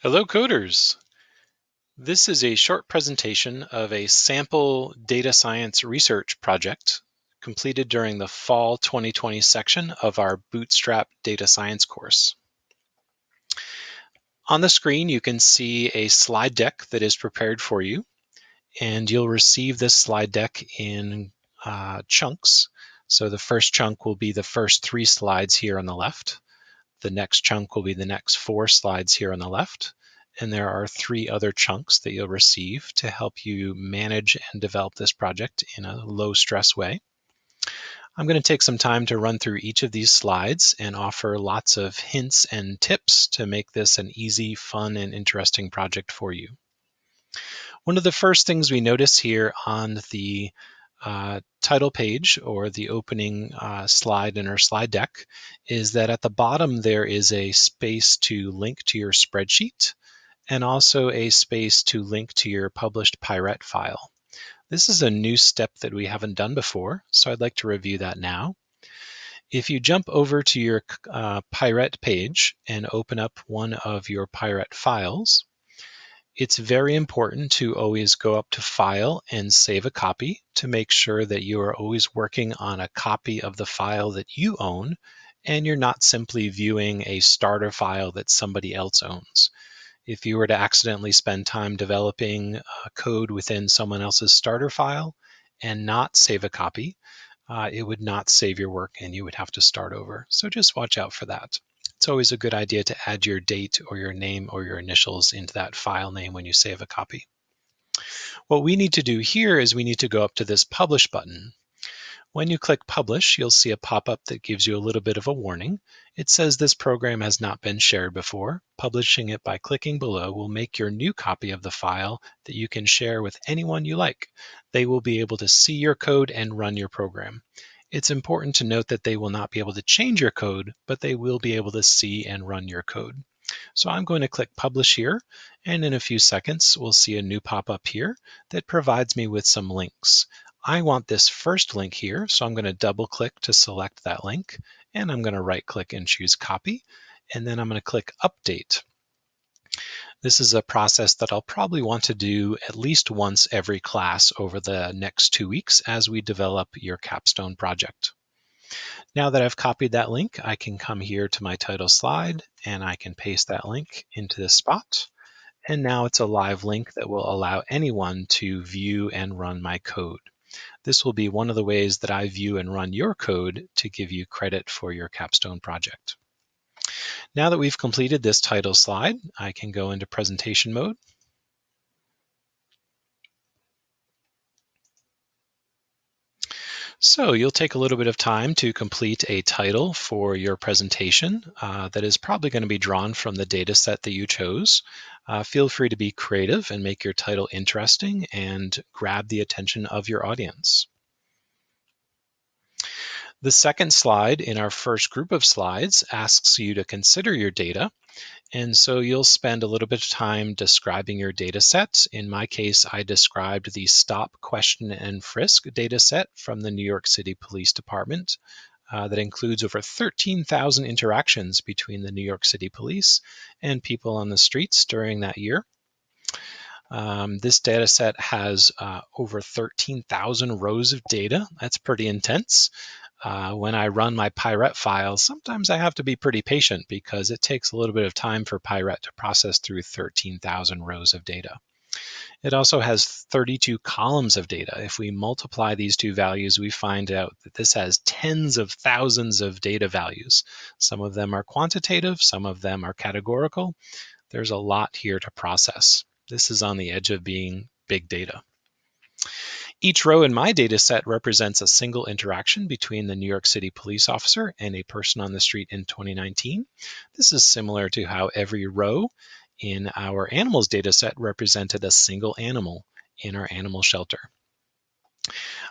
Hello coders! This is a short presentation of a sample data science research project completed during the fall 2020 section of our Bootstrap Data Science course. On the screen you can see a slide deck that is prepared for you, and you'll receive this slide deck in chunks. So the first chunk will be the first 3 slides here on the left. The next chunk will be the next 4 slides here on the left. And there are 3 other chunks that you'll receive to help you manage and develop this project in a low stress way. I'm going to take some time to run through each of these slides and offer lots of hints and tips to make this an easy, fun, and interesting project for you. One of the first things we notice here on the title page, or the opening slide in our slide deck, is that at the bottom there is a space to link to your spreadsheet and also a space to link to your published Pyret file. This is a new step that we haven't done before, so I'd like to review that now. If you jump over to your Pyret page and open up one of your Pyret files, it's very important to always go up to File and Save a Copy to make sure that you are always working on a copy of the file that you own and you're not simply viewing a starter file that somebody else owns. If you were to accidentally spend time developing code within someone else's starter file and not save a copy, it would not save your work and you would have to start over. So just watch out for that. It's always a good idea to add your date or your name or your initials into that file name when you save a copy. What we need to do here is we need to go up to this Publish button. When you click Publish, you'll see a pop-up that gives you a little bit of a warning. It says this program has not been shared before. Publishing it by clicking below will make your new copy of the file that you can share with anyone you like. They will be able to see your code and run your program. It's important to note that they will not be able to change your code, but they will be able to see and run your code. So I'm going to click Publish here, and in a few seconds we'll see a new pop-up here that provides me with some links. I want this first link here, so I'm going to double click to select that link, and I'm going to right click and choose Copy, and then I'm going to click Update. This is a process that I'll probably want to do at least once every class over the next 2 weeks as we develop your Capstone project. Now that I've copied that link, I can come here to my title slide and I can paste that link into this spot. And now it's a live link that will allow anyone to view and run my code. This will be one of the ways that I view and run your code to give you credit for your Capstone project. Now that we've completed this title slide, I can go into presentation mode. So you'll take a little bit of time to complete a title for your presentation that is probably going to be drawn from the data set that you chose. Feel free to be creative and make your title interesting and grab the attention of your audience. The second slide in our first group of slides asks you to consider your data. And so you'll spend a little bit of time describing your data sets. In my case, I described the Stop, Question, and Frisk data set from the New York City Police Department that includes over 13,000 interactions between the New York City Police and people on the streets during that year. This data set has over 13,000 rows of data. That's pretty intense. When I run my Pyret file, sometimes I have to be pretty patient because it takes a little bit of time for Pyret to process through 13,000 rows of data. It also has 32 columns of data. If we multiply these two values, we find out that this has tens of thousands of data values. Some of them are quantitative, some of them are categorical. There's a lot here to process. This is on the edge of being big data. Each row in my data set represents a single interaction between the New York City police officer and a person on the street in 2019. This is similar to how every row in our animals data set represented a single animal in our animal shelter.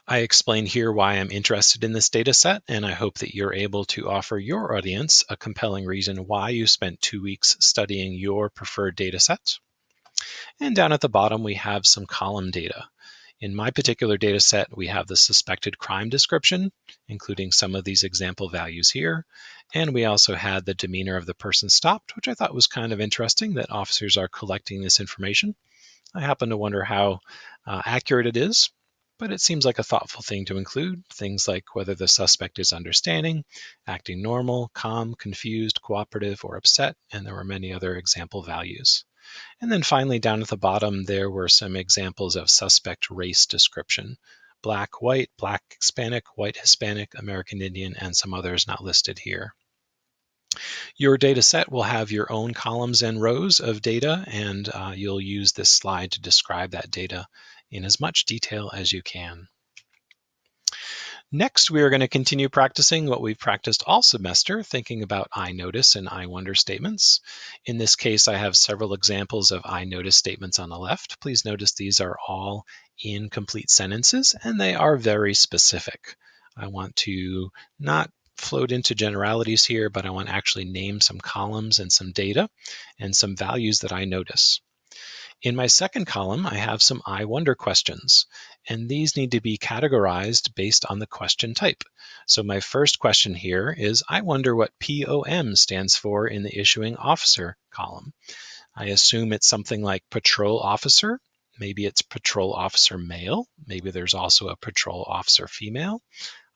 I explain here why I'm interested in this data set, and I hope that you're able to offer your audience a compelling reason why you spent 2 weeks studying your preferred data set. And down at the bottom, we have some column data. In my particular data set, we have the suspected crime description, including some of these example values here. And we also had the demeanor of the person stopped, which I thought was kind of interesting that officers are collecting this information. I happen to wonder how accurate it is, but it seems like a thoughtful thing to include. Things like whether the suspect is understanding, acting normal, calm, confused, cooperative, or upset, and there were many other example values. And then finally, down at the bottom, there were some examples of suspect race description: black, black Hispanic, white Hispanic, American Indian, and some others not listed here. Your data set will have your own columns and rows of data, and you'll use this slide to describe that data in as much detail as you can. Next, we are going to continue practicing what we've practiced all semester, thinking about I notice and I wonder statements. In this case, I have several examples of I notice statements on the left. Please notice these are all incomplete sentences, and they are very specific. I want to not float into generalities here, but I want to actually name some columns and some data and some values that I notice. In my second column, I have some I wonder questions, and these need to be categorized based on the question type. So my first question here is, I wonder what POM stands for in the issuing officer column. I assume it's something like patrol officer. Maybe it's patrol officer male. Maybe there's also a patrol officer female.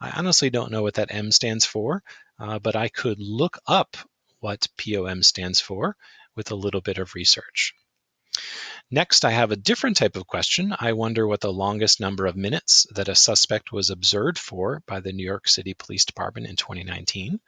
I honestly don't know what that M stands for, but I could look up what POM stands for with a little bit of research. Next, I have a different type of question. I wonder what the longest number of minutes that a suspect was observed for by the New York City Police Department in 2019.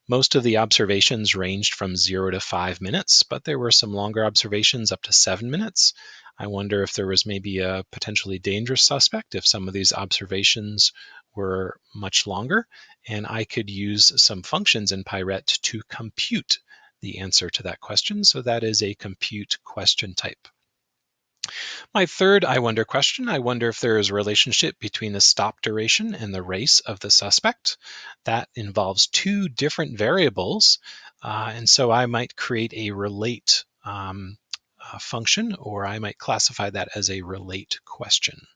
Most of the observations ranged from 0 to 5 minutes, but there were some longer observations up to 7 minutes. I wonder if there was maybe a potentially dangerous suspect if some of these observations were much longer, and I could use some functions in Pyret to compute the answer to that question. So that is a compute question type. My third I wonder question, I wonder if there is a relationship between the stop duration and the race of the suspect. That involves two different variables, and so I might create a relate function, or I might classify that as a relate question.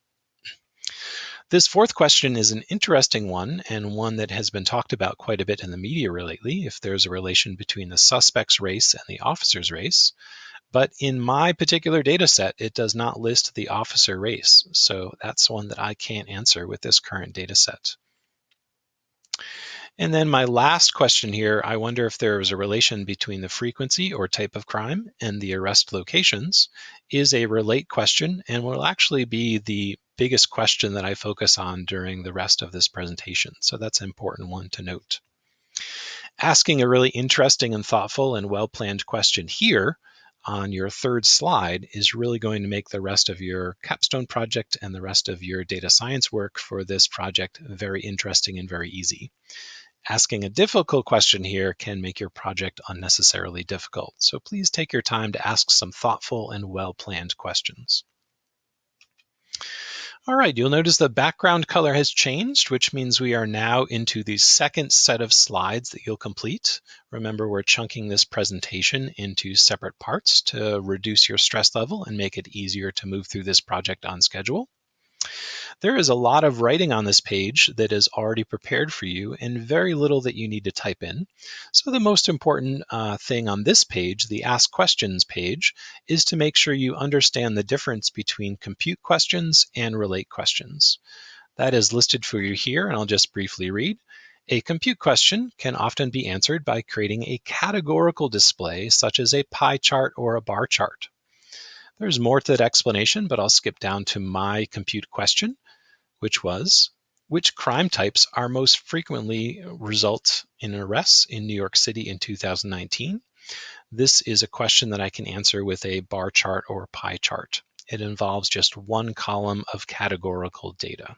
This fourth question is an interesting one, and one that has been talked about quite a bit in the media lately, if there's a relation between the suspect's race and the officer's race. But in my particular data set, it does not list the officer race. So that's one that I can't answer with this current data set. And then my last question here, I wonder if there is a relation between the frequency or type of crime and the arrest locations, is a relate question and will actually be the biggest question that I focus on during the rest of this presentation. So that's an important one to note. Asking a really interesting and thoughtful and well-planned question here on your third slide is really going to make the rest of your Capstone project and the rest of your data science work for this project very interesting and very easy. Asking a difficult question here can make your project unnecessarily difficult. So please take your time to ask some thoughtful and well-planned questions. All right, you'll notice the background color has changed, which means we are now into the second set of slides that you'll complete. Remember, we're chunking this presentation into separate parts to reduce your stress level and make it easier to move through this project on schedule. There is a lot of writing on this page that is already prepared for you and very little that you need to type in. So the most important thing on this page, the Ask Questions page, is to make sure you understand the difference between compute questions and relate questions. That is listed for you here, and I'll just briefly read. A compute question can often be answered by creating a categorical display, such as a pie chart or a bar chart. There's more to that explanation, but I'll skip down to my compute question, which was, which crime types are most frequently result in arrests in New York City in 2019? This is a question that I can answer with a bar chart or pie chart. It involves just one column of categorical data.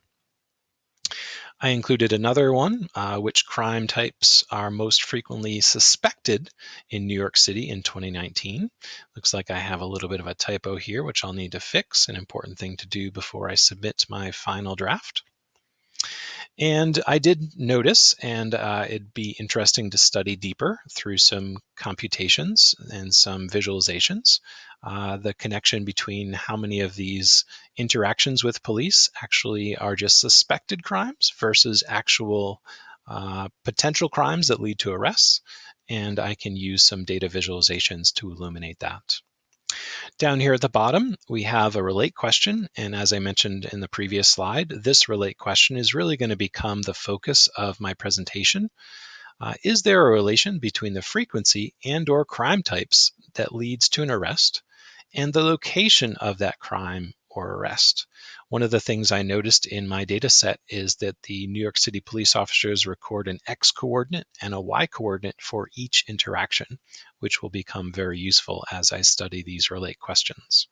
I included another one, which crime types are most frequently suspected in New York City in 2019. Looks like I have a little bit of a typo here, which I'll need to fix, an important thing to do before I submit my final draft. And I did notice, and it'd be interesting to study deeper through some computations and some visualizations, the connection between how many of these interactions with police actually are just suspected crimes versus actual potential crimes that lead to arrests. And I can use some data visualizations to illuminate that. Down here at the bottom, we have a relate question. And as I mentioned in the previous slide, this relate question is really going to become the focus of my presentation. Is there a relation between the frequency and/or crime types that leads to an arrest and the location of that crime or arrest? One of the things I noticed in my data set is that the New York City police officers record an X coordinate and a Y coordinate for each interaction, which will become very useful as I study these relate questions.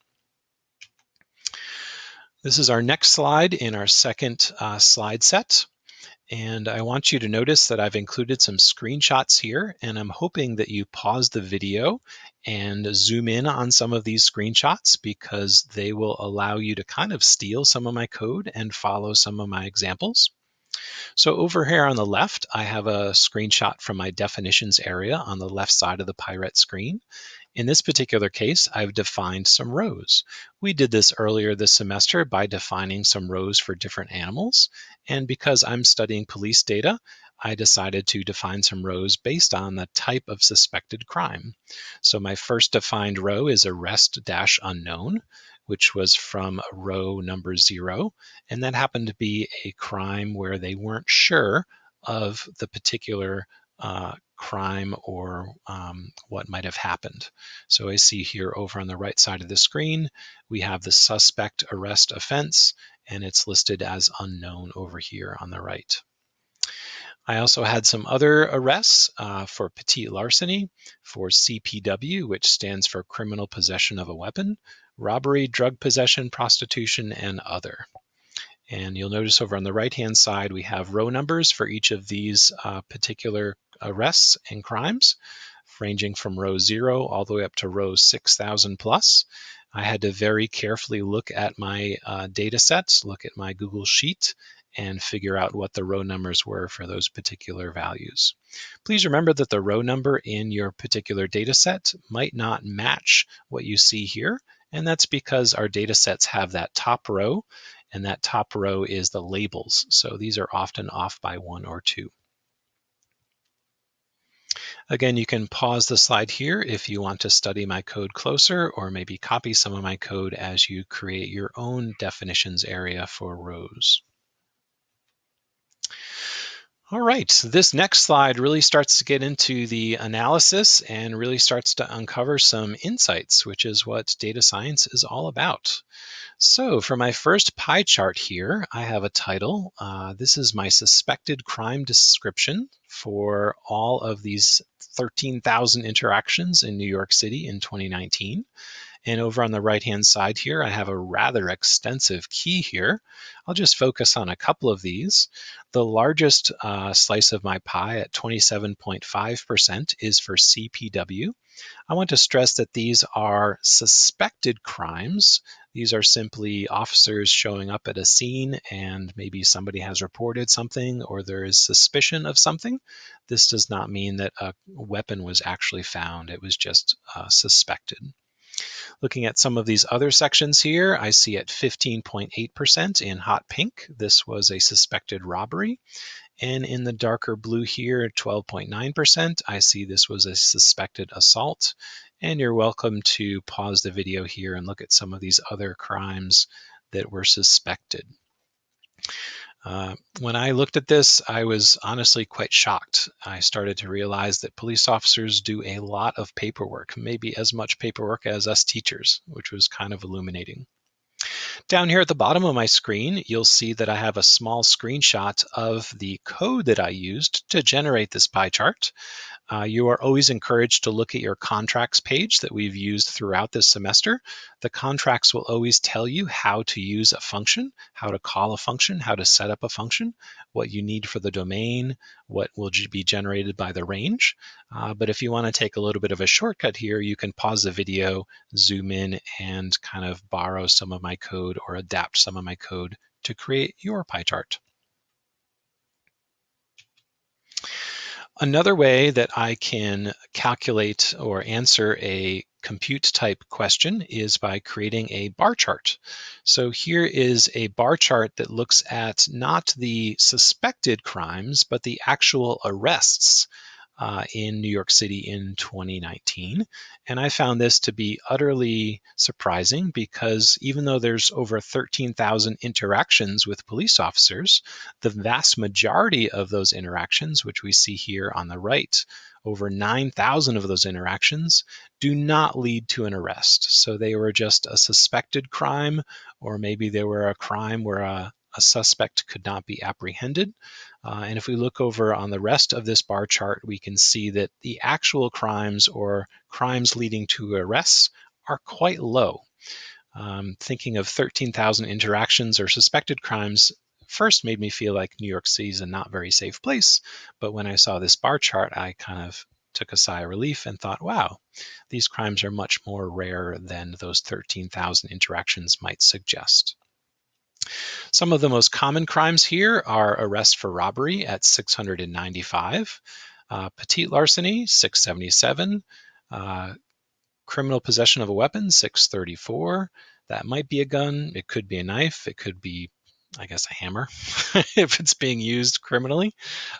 This is our next slide in our second slide set. And I want you to notice that I've included some screenshots here, and I'm hoping that you pause the video and zoom in on some of these screenshots because they will allow you to kind of steal some of my code and follow some of my examples. So over here on the left, I have a screenshot from my definitions area on the left side of the Pyret screen. In this particular case, I've defined some rows. We did this earlier this semester by defining some rows for different animals. And because I'm studying police data, I decided to define some rows based on the type of suspected crime. So my first defined row is arrest-unknown, which was from row number 0. And that happened to be a crime where they weren't sure of the particular crime or what might have happened. So I see here over on the right side of the screen, we have the suspect arrest offense, and it's listed as unknown over here on the right. I also had some other arrests for petite larceny, for CPW, which stands for criminal possession of a weapon, robbery, drug possession, prostitution, and other. And you'll notice over on the right-hand side, we have row numbers for each of these particular arrests and crimes, ranging from row 0 all the way up to row 6,000 plus. I had to very carefully look at my data sets, look at my Google Sheet, and figure out what the row numbers were for those particular values. Please remember that the row number in your particular data set might not match what you see here, and that's because our data sets have that top row, and that top row is the labels. So these are often off by 1 or 2. Again, you can pause the slide here if you want to study my code closer or maybe copy some of my code as you create your own definitions area for rows. All right, so this next slide really starts to get into the analysis and really starts to uncover some insights, which is what data science is all about. So for my first pie chart here, I have a title. This is my suspected crime description for all of these 13,000 interactions in New York City in 2019. And over on the right-hand side here, I have a rather extensive key here. I'll just focus on a couple of these. The largest slice of my pie at 27.5% is for CPW. I want to stress that these are suspected crimes. These are simply officers showing up at a scene and maybe somebody has reported something or there is suspicion of something. This does not mean that a weapon was actually found. It was just suspected. Looking at some of these other sections here, I see at 15.8% in hot pink, this was a suspected robbery. And in the darker blue here, 12.9%, I see this was a suspected assault. And you're welcome to pause the video here and look at some of these other crimes that were suspected. When I looked at this, I was honestly quite shocked. I started to realize that police officers do a lot of paperwork, maybe as much paperwork as us teachers, which was kind of illuminating. Down here at the bottom of my screen, you'll see that I have a small screenshot of the code that I used to generate this pie chart. You are always encouraged to look at your contracts page that we've used throughout this semester. The contracts will always tell you how to use a function, how to call a function, how to set up a function, what you need for the domain, what will be generated by the range. But if you want to take a little bit of a shortcut here, you can pause the video, zoom in, and kind of borrow some of my code or adapt some of my code to create your pie chart. Another way that I can calculate or answer a compute type question is by creating a bar chart. So here is a bar chart that looks at not the suspected crimes, but the actual arrests in New York City in 2019. And I found this to be utterly surprising because even though there's over 13,000 interactions with police officers, the vast majority of those interactions, which we see here on the right, over 9,000 of those interactions do not lead to an arrest. So they were just a suspected crime, or maybe they were a crime where a suspect could not be apprehended. And if we look over on the rest of this bar chart, we can see that the actual crimes or crimes leading to arrests are quite low. Thinking of 13,000 interactions or suspected crimes first made me feel like New York City is a not very safe place. But when I saw this bar chart, I kind of took a sigh of relief and thought, wow, these crimes are much more rare than those 13,000 interactions might suggest. Some of the most common crimes here are arrest for robbery at 695, petite larceny, 677, criminal possession of a weapon, 634. That might be a gun. It could be a knife. It could be, I guess, a hammer if it's being used criminally,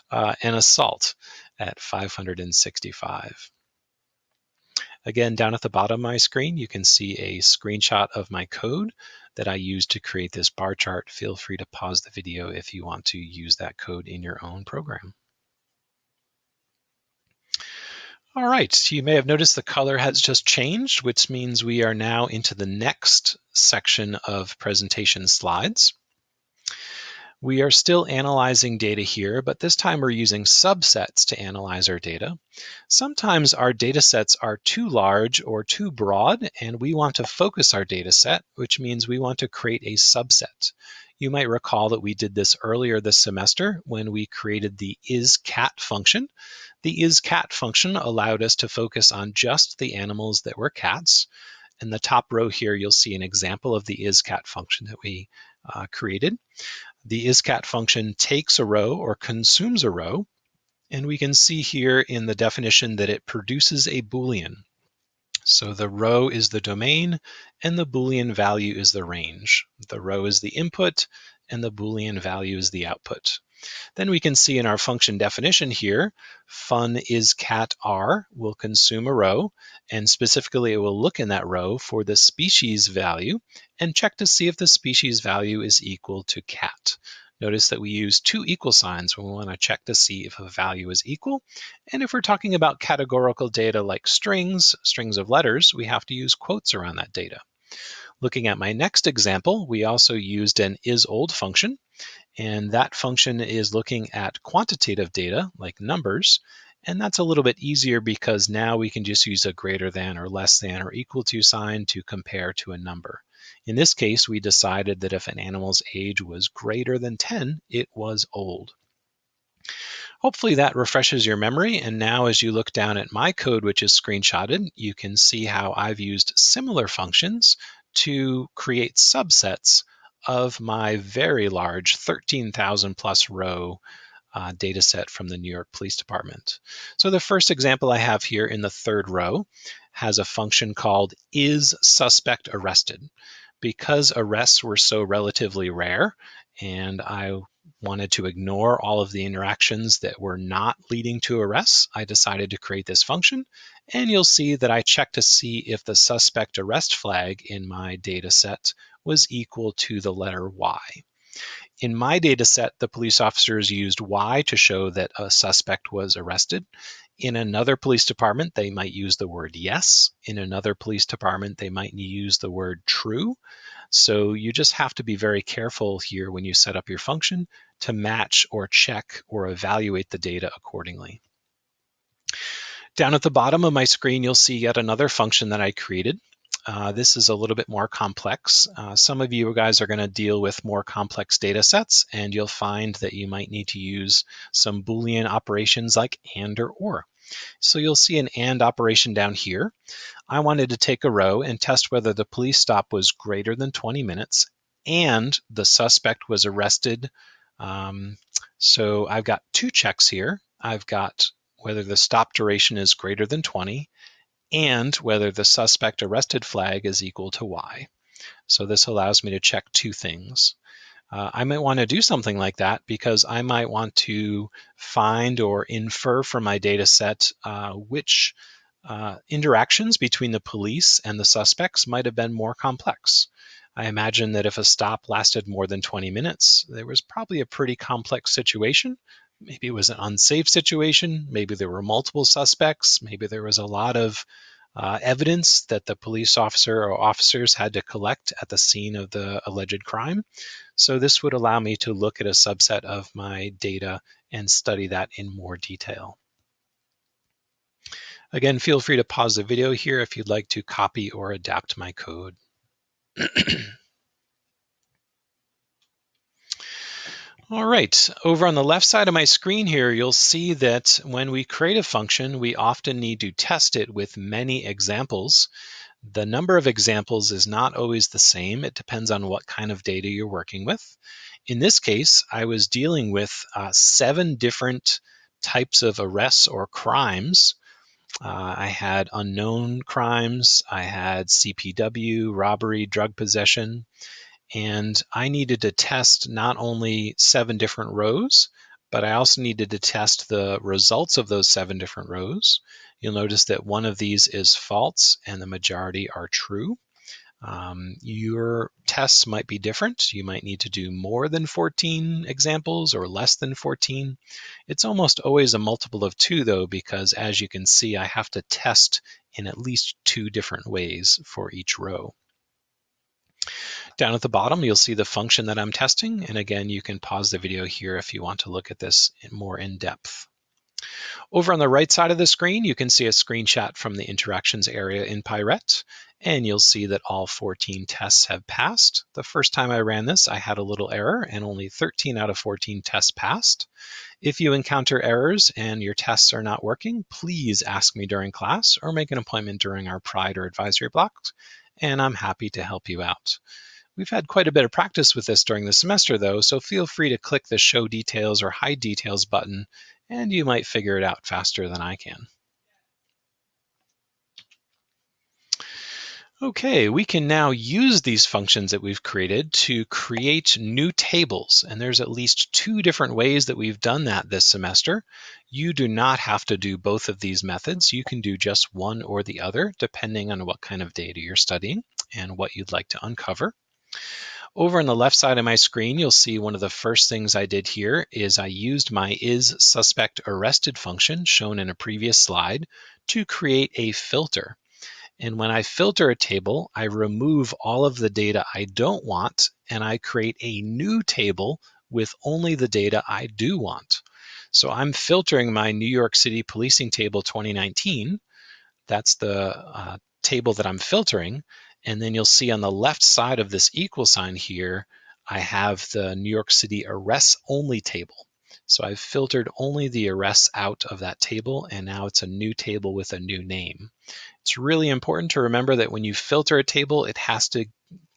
and assault at 565. Again, down at the bottom of my screen, you can see a screenshot of my code that I used to create this bar chart. Feel free to pause the video if you want to use that code in your own program. All right, you may have noticed the color has just changed, which means we are now into the next section of presentation slides. We are still analyzing data here, but this time we're using subsets to analyze our data. Sometimes our data sets are too large or too broad, and we want to focus our data set, which means we want to create a subset. You might recall that we did this earlier this semester when we created the isCat function. The isCat function allowed us to focus on just the animals that were cats. In the top row here, you'll see an example of the isCat function that we created. The isCat function takes a row or consumes a row, and we can see here in the definition that it produces a Boolean. So the row is the domain, and the Boolean value is the range. The row is the input, and the Boolean value is the output. Then we can see in our function definition here, fun is cat r will consume a row, and specifically it will look in that row for the species value and check to see if the species value is equal to cat. Notice that we use two equal signs when we want to check to see if a value is equal. And if we're talking about categorical data like strings of letters, we have to use quotes around that data. Looking at my next example, we also used an isOld function. And that function is looking at quantitative data like numbers. And that's a little bit easier because now we can just use a greater than or less than or equal to sign to compare to a number. In this case, we decided that if an animal's age was greater than 10, it was old. Hopefully that refreshes your memory. And now as you look down at my code, which is screenshotted, you can see how I've used similar functions to create subsets of my very large 13,000 plus row data set from the New York Police Department. So the first example I have here in the third row has a function called isSuspectArrested. Because arrests were so relatively rare and I wanted to ignore all of the interactions that were not leading to arrests, I decided to create this function. And you'll see that I checked to see if the suspect arrest flag in my data set was equal to the letter Y. In my data set, the police officers used Y to show that a suspect was arrested. In another police department, they might use the word yes. In another police department, they might use the word true. So you just have to be very careful here when you set up your function to match or check or evaluate the data accordingly. Down at the bottom of my screen, you'll see yet another function that I created. This is a little bit more complex. Some of you guys are going to deal with more complex data sets, and you'll find that you might need to use some Boolean operations like and or. So you'll see an and operation down here. I wanted to take a row and test whether the police stop was greater than 20 minutes and the suspect was arrested. So I've got two checks here. I've got whether the stop duration is greater than 20 and whether the suspect arrested flag is equal to Y. So this allows me to check two things. I might want to do something like that because I might want to find or infer from my data set which interactions between the police and the suspects might have been more complex. I imagine that if a stop lasted more than 20 minutes, there was probably a pretty complex situation. Maybe it was an unsafe situation. Maybe there were multiple suspects. Maybe there was a lot of evidence that the police officer or officers had to collect at the scene of the alleged crime. So this would allow me to look at a subset of my data and study that in more detail. Again, feel free to pause the video here if you'd like to copy or adapt my code. All right, over on the left side of my screen here, you'll see that when we create a function, we often need to test it with many examples. The number of examples is not always the same. It depends on what kind of data you're working with. In this case, I was dealing with 7 different types of arrests or crimes. I had unknown crimes, I had CPW, robbery, drug possession, and I needed to test not only 7 different rows, but I also needed to test the results of those 7 different rows. You'll notice that one of these is false and the majority are true. Your tests might be different. You might need to do more than 14 examples or less than 14. It's almost always a multiple of 2 though, because as you can see, I have to test in at least 2 different ways for each row. Down at the bottom, you'll see the function that I'm testing. And again, you can pause the video here if you want to look at this more in depth. Over on the right side of the screen, you can see a screenshot from the interactions area in Pyret, and you'll see that all 14 tests have passed. The first time I ran this, I had a little error, and only 13 out of 14 tests passed. If you encounter errors and your tests are not working, please ask me during class or make an appointment during our Pride or advisory blocks, and I'm happy to help you out. We've had quite a bit of practice with this during the semester though, so feel free to click the Show Details or Hide Details button, and you might figure it out faster than I can. Okay, we can now use these functions that we've created to create new tables, and there's at least 2 different ways that we've done that this semester. You do not have to do both of these methods. You can do just one or the other, depending on what kind of data you're studying and what you'd like to uncover. Over on the left side of my screen, you'll see one of the first things I did here is I used my isSuspectArrested function shown in a previous slide to create a filter. And when I filter a table, I remove all of the data I don't want, and I create a new table with only the data I do want. So I'm filtering my New York City Policing Table 2019. That's the table that I'm filtering. And then you'll see on the left side of this equal sign here, I have the New York City arrests only table. So I've filtered only the arrests out of that table, and now it's a new table with a new name. It's really important to remember that when you filter a table, it has to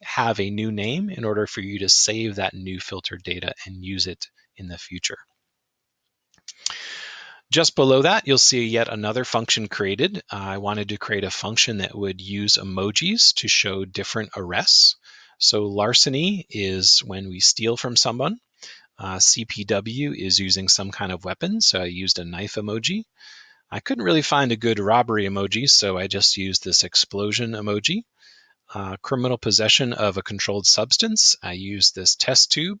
have a new name in order for you to save that new filtered data and use it in the future. Just below that, you'll see yet another function created. I wanted to create a function that would use emojis to show different arrests. So larceny is when we steal from someone. CPW is using some kind of weapon, so I used a knife emoji. I couldn't really find a good robbery emoji, so I just used this explosion emoji. Criminal possession of a controlled substance, I used this test tube.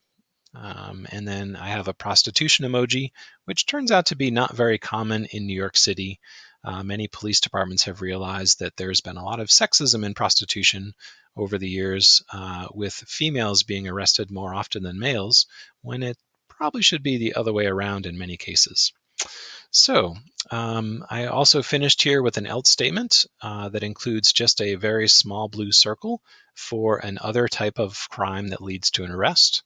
And then I have a prostitution emoji, which turns out to be not very common in New York City. Many police departments have realized that there's been a lot of sexism in prostitution over the years, with females being arrested more often than males, when it probably should be the other way around in many cases. So I also finished here with an else statement that includes just a very small blue circle for an other type of crime that leads to an arrest.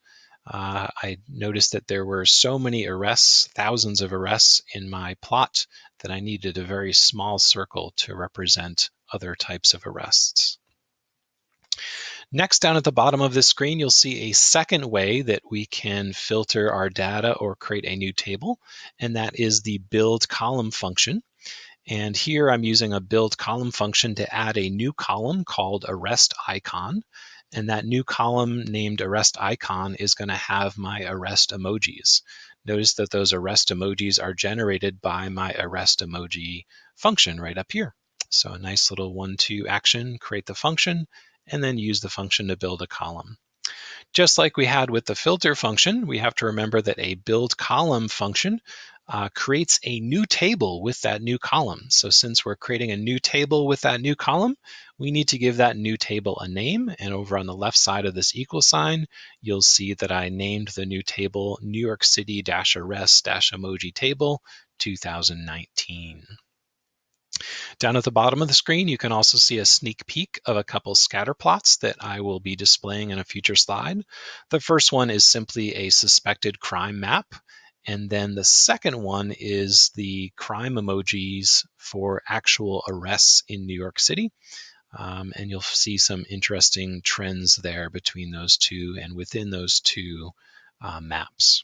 I noticed that there were so many arrests, thousands of arrests in my plot, that I needed a very small circle to represent other types of arrests. Next, down at the bottom of this screen, you'll see a second way that we can filter our data or create a new table, and that is the build column function. And here I'm using a build column function to add a new column called arrest icon. And that new column named arrest icon is going to have my arrest emojis. Notice that those arrest emojis are generated by my arrest emoji function right up here. So a nice little 1-2 action, create the function, and then use the function to build a column. Just like we had with the filter function, we have to remember that a build column function creates a new table with that new column. So since we're creating a new table with that new column, we need to give that new table a name. And over on the left side of this equal sign, you'll see that I named the new table New York City-arrest-emoji table 2019. Down at the bottom of the screen, you can also see a sneak peek of a couple scatter plots that I will be displaying in a future slide. The first one is simply a suspected crime map. And then the second one is the crime emojis for actual arrests in New York City. And you'll see some interesting trends there between those two and within those two maps.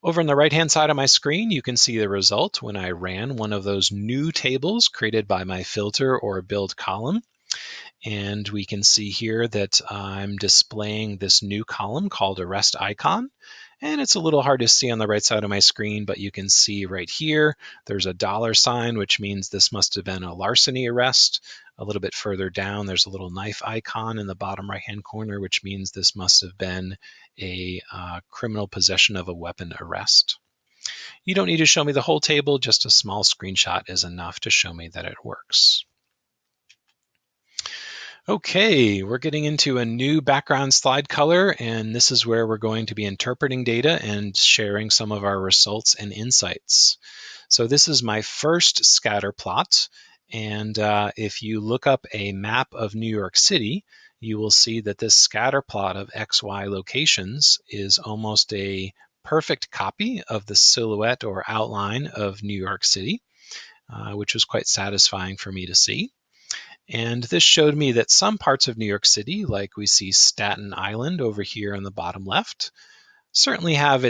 Over on the right-hand side of my screen, you can see the result when I ran one of those new tables created by my filter or build column. And we can see here that I'm displaying this new column called arrest icon. And it's a little hard to see on the right side of my screen, but you can see right here, there's a $sign, which means this must have been a larceny arrest. A little bit further down, there's a little knife icon in the bottom right-hand corner, which means this must have been a criminal possession of a weapon arrest. You don't need to show me the whole table, just a small screenshot is enough to show me that it works. Okay, we're getting into a new background slide color, and this is where we're going to be interpreting data and sharing some of our results and insights. So this is my first scatter plot, and if you look up a map of New York City, you will see that this scatter plot of XY locations is almost a perfect copy of the silhouette or outline of New York City, which was quite satisfying for me to see. And this showed me that some parts of New York City, like we see Staten Island over here on the bottom left, certainly has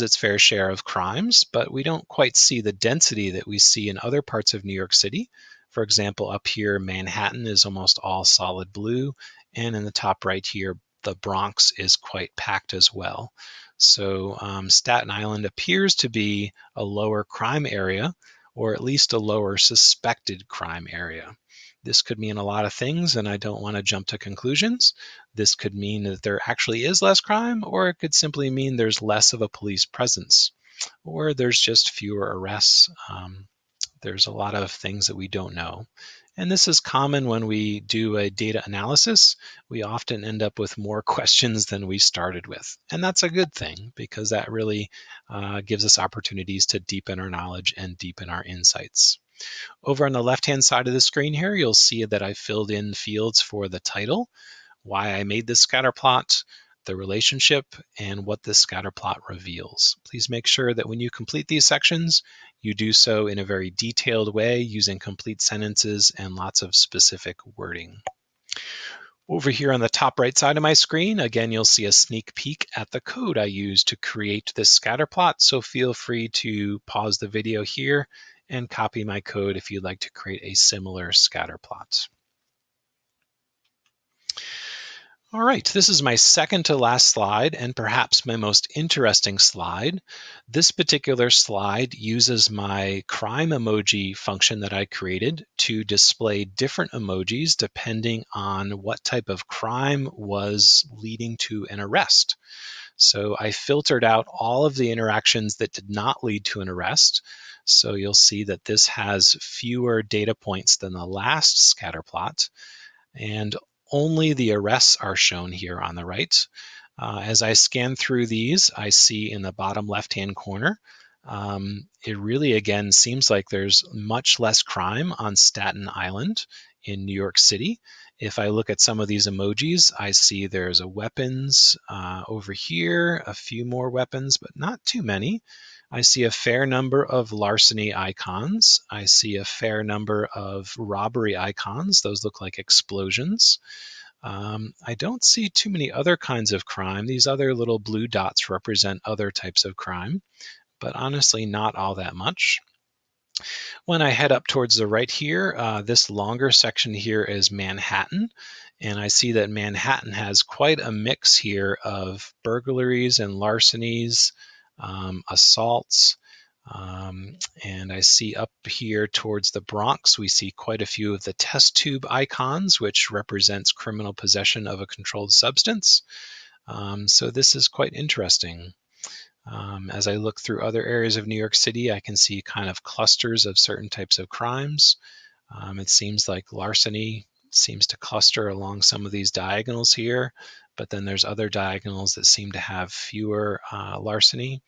its fair share of crimes, but we don't quite see the density that we see in other parts of New York City. For example, up here, Manhattan is almost all solid blue, and in the top right here, the Bronx is quite packed as well. So Staten Island appears to be a lower crime area, or at least a lower suspected crime area. This could mean a lot of things, and I don't want to jump to conclusions. This could mean that there actually is less crime, or it could simply mean there's less of a police presence, or there's just fewer arrests. There's a lot of things that we don't know. And this is common when we do a data analysis. We often end up with more questions than we started with. And that's a good thing, because that really gives us opportunities to deepen our knowledge and deepen our insights. Over on the left-hand side of the screen here, you'll see that I filled in fields for the title, why I made this scatter plot, the relationship, and what this scatter plot reveals. Please make sure that when you complete these sections, you do so in a very detailed way using complete sentences and lots of specific wording. Over here on the top right side of my screen, again, you'll see a sneak peek at the code I used to create this scatter plot, so feel free to pause the video here and copy my code if you'd like to create a similar scatter plot. All right, this is my second to last slide and perhaps my most interesting slide. This particular slide uses my crime emoji function that I created to display different emojis depending on what type of crime was leading to an arrest. So I filtered out all of the interactions that did not lead to an arrest. So you'll see that this has fewer data points than the last scatter plot, and only the arrests are shown here on the right. As I scan through these, I see in the bottom left-hand corner, it really, again, seems like there's much less crime on Staten Island in New York City. If I look at some of these emojis, I see there's a weapons over here, a few more weapons, but not too many. I see a fair number of larceny icons. I see a fair number of robbery icons. Those look like explosions. I don't see too many other kinds of crime. These other little blue dots represent other types of crime, but honestly not all that much. When I head up towards the right here, this longer section here is Manhattan, and I see that Manhattan has quite a mix here of burglaries and larcenies, assaults, and I see up here towards the Bronx, we see quite a few of the test tube icons, which represents criminal possession of a controlled substance. So this is quite interesting. As I look through other areas of New York City, I can see kind of clusters of certain types of crimes. It seems like larceny seems to cluster along some of these diagonals here, but then there's other diagonals that seem to have fewer larceny.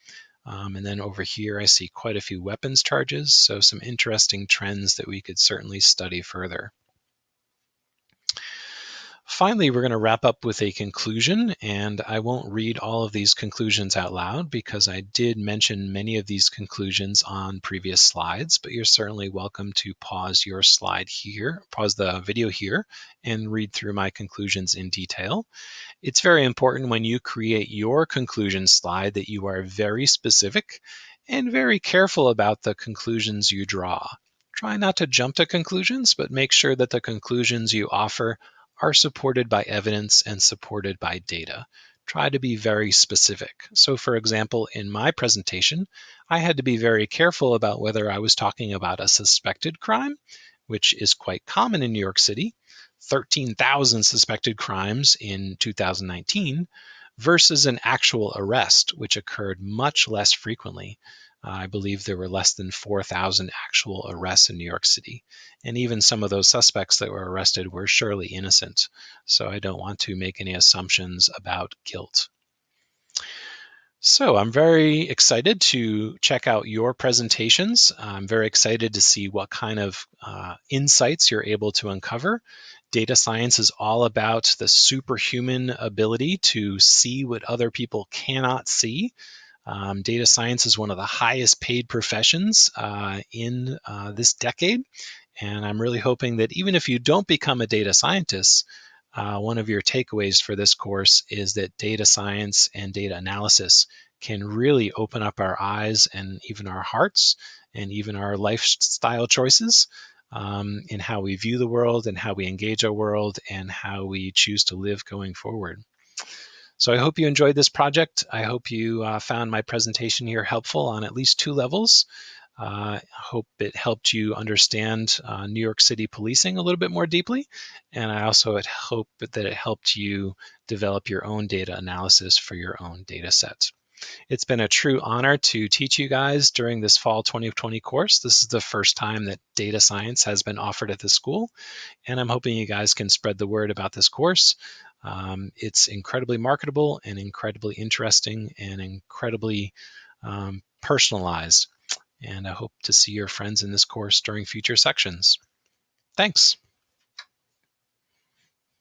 And then over here, I see quite a few weapons charges, so some interesting trends that we could certainly study further. Finally, we're going to wrap up with a conclusion, and I won't read all of these conclusions out loud because I did mention many of these conclusions on previous slides, but you're certainly welcome to pause your slide here, pause the video here, and read through my conclusions in detail. It's very important when you create your conclusion slide that you are very specific and very careful about the conclusions you draw. Try not to jump to conclusions, but make sure that the conclusions you offer are supported by evidence and supported by data. Try to be very specific. So for example, in my presentation, I had to be very careful about whether I was talking about a suspected crime, which is quite common in New York City, 13,000 suspected crimes in 2019, versus an actual arrest, which occurred much less frequently. I believe there were less than 4,000 actual arrests in New York City. And even some of those suspects that were arrested were surely innocent. So I don't want to make any assumptions about guilt. So I'm very excited to check out your presentations. I'm very excited to see what kind of insights you're able to uncover. Data science is all about the superhuman ability to see what other people cannot see. Data science is one of the highest paid professions in this decade. And I'm really hoping that even if you don't become a data scientist, one of your takeaways for this course is that data science and data analysis can really open up our eyes and even our hearts and even our lifestyle choices in how we view the world and how we engage our world and how we choose to live going forward. So I hope you enjoyed this project. I hope you found my presentation here helpful on at least 2 levels. I hope it helped you understand New York City policing a little bit more deeply. And I also hope that it helped you develop your own data analysis for your own data set. It's been a true honor to teach you guys during this fall 2020 course. This is the first time that data science has been offered at the school, and I'm hoping you guys can spread the word about this course. It's incredibly marketable and incredibly interesting and incredibly personalized. And I hope to see your friends in this course during future sections. Thanks.